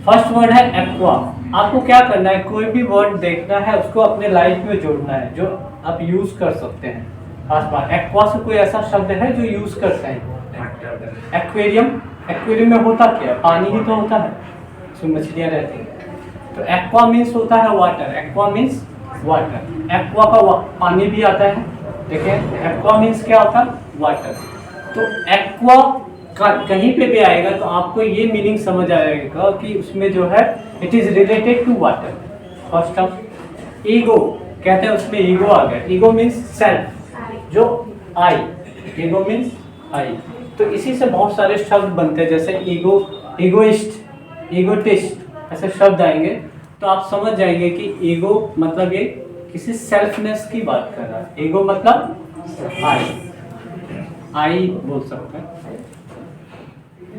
First word है aqua. आपको क्या करना है, कोई भी वर्ड देखना है उसको अपने लाइफ में जोड़ना है जो आप यूज कर सकते हैं। खास बात, एक्वा से कोई ऐसा शब्द है जो यूज करते हैं। एक्वेरियम, एक्वेरियम में होता क्या है, पानी ही तो होता है, उसमें मछलियां रहती हैं। तो एक्वा मीन्स होता है water, aqua means water. Aqua का पानी भी आता है, देखिए एक्वा मीन्स क्या होता है, वाटर। तो एक्वा कहीं पे भी आएगा तो आपको ये मीनिंग समझ आएगा कि उसमें जो है it is related to water. First of ego, कहते हैं उसमें ईगो आ गया। ईगो मीन्स सेल्फ, जो आई, ईगो मीन्स आई। तो इसी से बहुत सारे शब्द बनते हैं, जैसे ईगो, ईगोइस्ट, ईगोटिस्ट, ऐसे शब्द आएंगे तो आप समझ जाएंगे कि ईगो मतलब ये किसी सेल्फनेस की बात कर रहा है। ईगो मतलब आई बोल सकते हैं।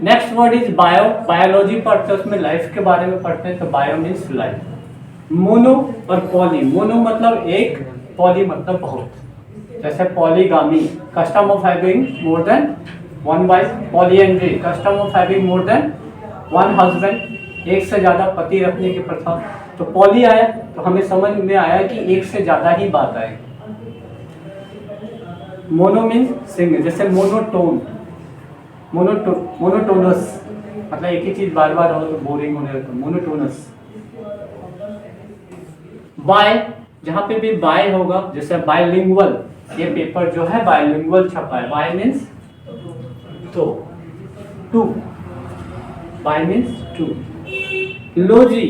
Next word is bio. Biology पढ़ते हैं, उसमें लाइफ के बारे में पढ़ते हैं, तो बायो मीन्स लाइफ। मोनो और पॉली, मोनो मतलब एक, पॉली मतलब बहुत। जैसे polygamy, custom of having more than one wife. Polyandry, custom of having more than one husband, एक से ज्यादा पति रखने की प्रथा। तो पॉली आया तो हमें समझ में आया कि एक से ज्यादा ही बात आएगी। मोनो मीन्स सिंगल, जैसे मोनोटोन, मोनोटोनस मतलब एक ही चीज बार बार हो तो बोरिंग होने लगता है, मोनोटोनस। बाय, जहां पे भी बाय होगा, जैसे बायलिंगुअल, ये पेपर जो है बायलिंगुअल छपा है। बाय मीन्स तो, two, bi means two. Logy,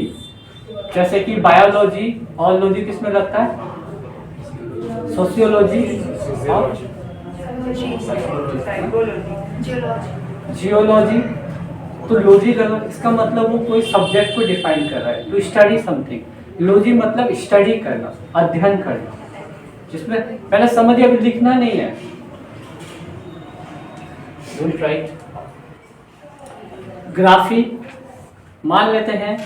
जैसे कि बायोलॉजी और लॉजी किसमें लगता है, सोशियोलॉजी और जियोलॉजी। तो लॉजी लगा, इसका मतलब वो कोई सब्जेक्ट को डिफाइन कर रहा है, टू स्टडी समथिंग। लॉजी मतलब स्टडी करना, अध्ययन करना, जिसमें पहले समझिए, अभी लिखना नहीं है। Don't write. ग्राफी, मान लेते हैं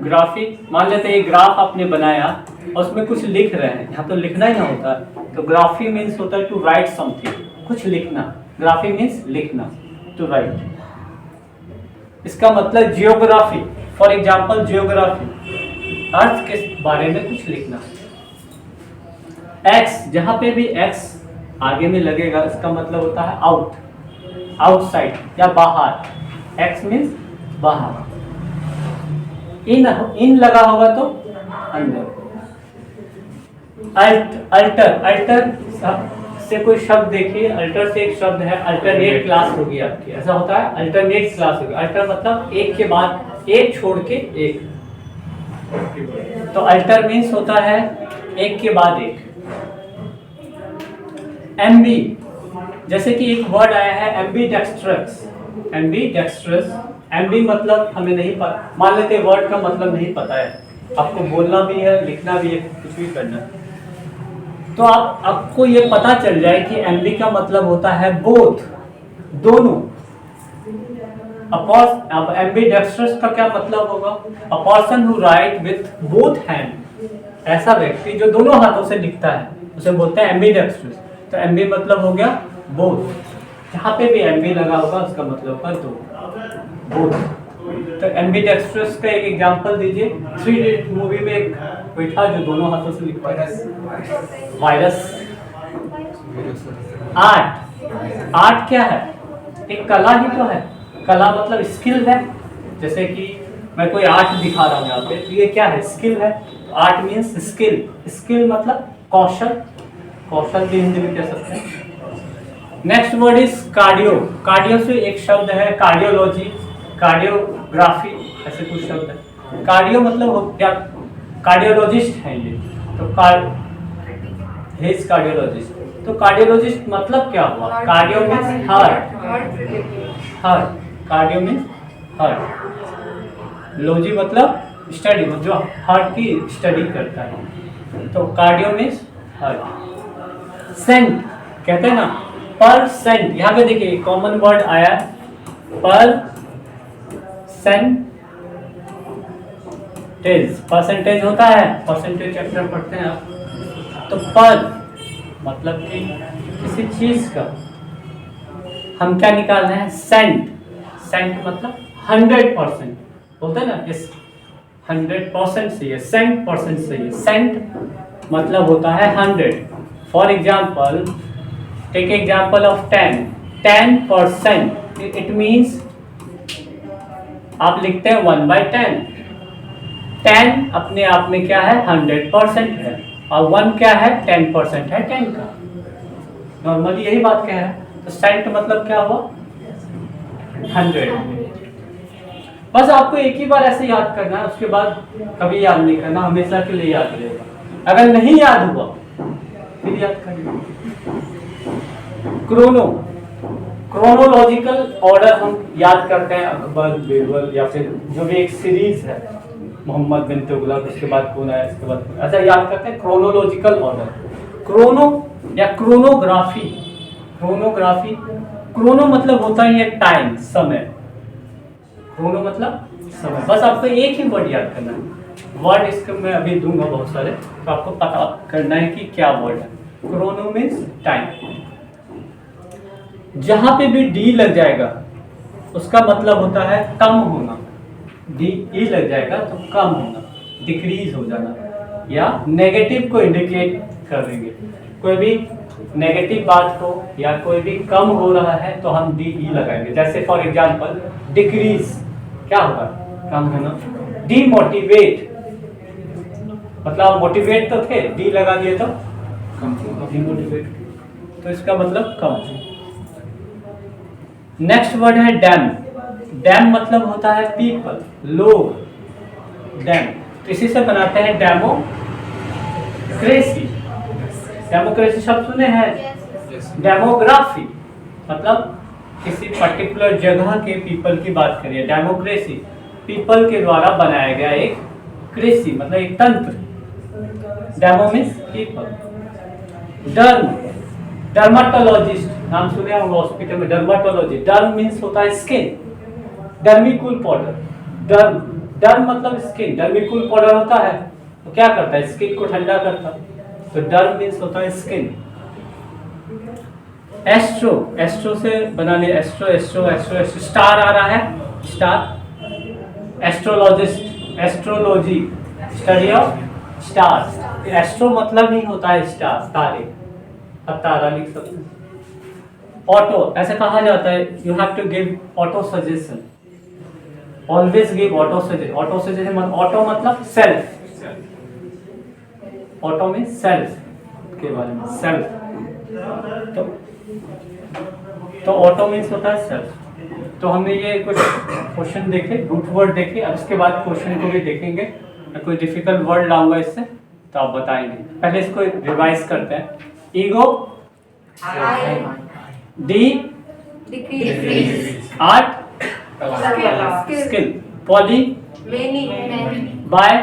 ग्राफी, मान लेते हैं ग्राफ आपने बनाया और उसमें कुछ लिख रहे हैं, यहाँ तो लिखना ही ना होता है, तो ग्राफी मीन्स होता है टू राइट समथिंग, कुछ लिखना। ग्राफी मीन्स लिखना, टू राइट। इसका मतलब जियोग्राफी, फॉर एग्जाम्पल जियोग्राफी, अर्थ के बारे में कुछ लिखना। एक्स, जहां पे भी एक्स आगे में लगेगा इसका मतलब होता है आउट, आउटसाइड या बाहर। एक्स मीन्स बाहर। इन लगा होगा तो अंदर। अल्टर, अल्टर से कोई शब्द देखिए, अल्टर से एक शब्द है, अल्टरनेट क्लास होगी आपकी, ऐसा होता है, अल्टरनेट क्लास होगी। अल्टर मतलब एक के बाद एक छोड़ के एक, तो अल्टर मीन्स होता है एक के बाद एक। एम्बी, जैसे कि एक वर्ड आया है एम्बीडेक्स्ट्रस, एम्बीडेक्स्ट्रस। एम्बी मतलब हमें नहीं पता, मान लेते वर्ड का मतलब नहीं पता है, आपको बोलना भी है, लिखना भी है, कुछ भी करना है, तो आपको ये पता चल जाए कि एम्बी का मतलब होता है बोथ, दोनों। अब एम्बीडेक्स्ट्रस का क्या मतलब होगा, a person who right with both hand, ऐसा व्यक्ति जो दोनों हाथों से लिखता है उसे बोलते हैं एम्बीडेक्स्ट्रस। तो एम्बी मतलब हो गया बोथ, जहाँ पे भी एम्बी लगा होगा उसका मतलब होगा दो, बोथ। तो एम्बीडेक्स्ट्रस का एक एग्जांपल दीजिए। 3 इडियट मूवी में एक कोई था जो दोनों हाथों से लिखता है, वायरस। आर्ट, आर्ट क्या है, एक कला ही तो है, कला मतलब स्किल है। जैसे कि मैं कोई आर्ट दिखा रहा हूँ यहाँ पे, तो ये क्या है, स्किल है। आर्ट मीन्स स्किल, स्किल मतलब कौशल, कौशल भी हिंदी में कह सकते हैं। Next word is cardio. Cardio से एक शब्द है कार्डियोलॉजी, कार्डियोग्राफी, ऐसे कुछ शब्द है। कार्डियो मतलब क्या, कार्डियोलॉजिस्ट है ये, तो कार्डियोलॉजिस्ट। तो कार्डियोलॉजिस्ट मतलब क्या हुआ, cardio means heart, heart, cardio means heart. Logy मतलब स्टडी, जो हार्ट की स्टडी करता है, तो कार्डियो मीन्स हार्ट। सेंट, कहते हैं ना परसेंट, यहाँ पे देखिए कॉमन वर्ड आया परसेंटेज, परसेंटेज होता है, परसेंटेज चैप्टर पढ़ते हैं आप। तो पर मतलब कि किसी चीज का हम क्या निकाल रहे हैं, सेंट, सेंट मतलब 100%, बोलते हैं ना इस 100% सही है, 100% सही है। सेंट मतलब होता है 100। For example, take example of 10% it means आप लिखते हैं 1/10। 10 अपने आप में क्या है, 100% है, और 1 क्या है, 10% है 10 का। नॉर्मली यही बात कह रहा है। तो सेंट मतलब क्या हुआ, 100। बस आपको एक ही बार ऐसे याद करना है, उसके बाद कभी याद नहीं करना, हमेशा के लिए याद रहेगा। अगर नहीं याद हुआ फिर याद करना। क्रोनोलॉजिकल ऑर्डर हम याद करते हैं, अकबर, बीरबल, या फिर जो भी एक सीरीज है, मोहम्मद बिन तुगलक, उसके बाद कौन आया, इसके बाद ऐसा याद करते हैं क्रोनोलॉजिकल ऑर्डर। क्रोनो या क्रोनोग्राफी, क्रोनो मतलब होता है ये टाइम, समय। क्रोनो मतलब समय। बस आपको एक ही वर्ड याद करना है। वर्ड इसके मैं अभी दूंगा बहुत सारे, तो आपको पता करना है कि क्या वर्ड है। Chrono means time. जहां पे भी डी लग जाएगा उसका मतलब होता है कम होना। डी ई लग जाएगा तो कम होना, डिक्रीज हो जाना, या नेगेटिव को इंडिकेट कर देंगे। कोई भी नेगेटिव बात को या कोई भी कम हो रहा है तो हम डी ई लगाएंगे। जैसे फॉर एग्जांपल डिक्रीज क्या होगा, कम होना। डीमोटिवेट मतलब आप मोटिवेट तो थे, डी लगा दिए तो कम, डीमोटिवेट, तो इसका मतलब कम। नेक्स्ट वर्ड है डैम। डैम मतलब होता है पीपल, लोग। डैम इसी से बनाते हैं डेमोक्रेसी। डेमोक्रेसी शब्द सुने हैं। डेमोग्राफी मतलब किसी पर्टिकुलर जगह के पीपल की बात करिए। डेमोक्रेसी पीपल के द्वारा बनाया गया एक कृषि मतलब एक तंत्र। Demo means people. Derm, dermatologist नाम सुने होंगे हॉस्पिटल में, डर्माटोलॉजिस्ट। डर्म मीन्स होता है स्किन। डर्मिकूल पाउडर, डर्म मतलब स्किन। डर्मिकूल पाउडर होता है तो क्या करता है, स्किन को ठंडा करता है, तो डर्म मीन्स होता है स्किन। एस्ट्रो, एस्ट्रो से बनाने, astro astro astro astro, star आ रहा है, star. Astrologist, astrology study of stars. Astro मतलब ही होता है स्टार, तारे। अब तारा लिख सकते हैं। ऑटो, ऐसे कहा जाता है you have to give auto suggestion, always give auto suggestion. Auto suggestion मतलब, ऑटो मतलब सेल्फ, ऑटो में सेल्फ के बारे में, सेल्फ। तो ऑटो मीन्स होता है सेल्फ। तो हमने ये कुछ क्वेश्चन देखे, रूट वर्ड देखे। अब इसके बाद क्वेश्चन को भी देखेंगे। मैं कोई डिफिकल्ट वर्ड लाऊंगा इससे तो आप बताएंगे। पहले इसको रिवाइज करते हैं। Ego, di art, skill, poly, bye,